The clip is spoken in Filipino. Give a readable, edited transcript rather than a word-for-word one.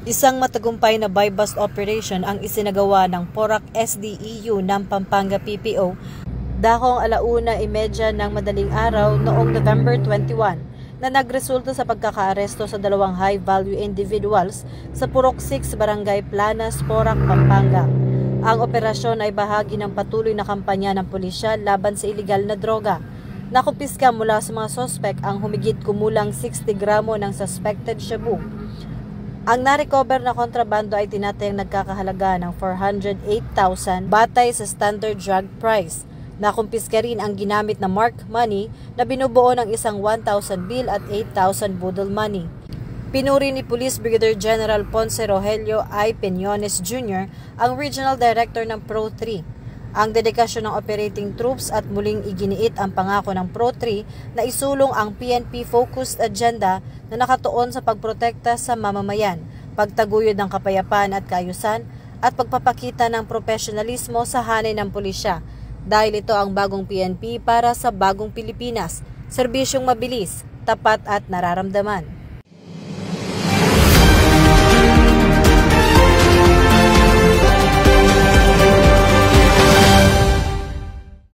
Isang matagumpay na buy-bust operation ang isinagawa ng PORAC SDEU ng Pampanga PPO dakong 1:30 ng madaling araw noong November 21 na nagresulta sa pagkakaaresto sa dalawang high-value individuals sa Purok 6 Barangay Planas, PORAC, Pampanga. Ang operasyon ay bahagi ng patuloy na kampanya ng pulisya laban sa iligal na droga. Nakumpiska mula sa mga sospek ang humigit kumulang 60 gramo ng suspected shabu. Ang na-recover na kontrabando ay tinatayang nagkakahalaga ng 408,000 batay sa standard drug price. Nakumpiska rin ang ginamit na marked money na binubuo ng isang 1,000 bill at 8,000 budol money. Pinuri ni Police Brigadier General Ponce Rogelio I. Peñones Jr., ang Regional Director ng Pro-3. Ang dedikasyon ng operating troops at muling iginiit ang pangako ng Pro-3 na isulong ang PNP-focused agenda na nakatuon sa pagprotekta sa mamamayan, pagtaguyod ng kapayapaan at kaayusan, at pagpapakita ng profesionalismo sa hanay ng pulisya. Dahil ito ang bagong PNP para sa bagong Pilipinas, serbisyong mabilis, tapat at nararamdaman.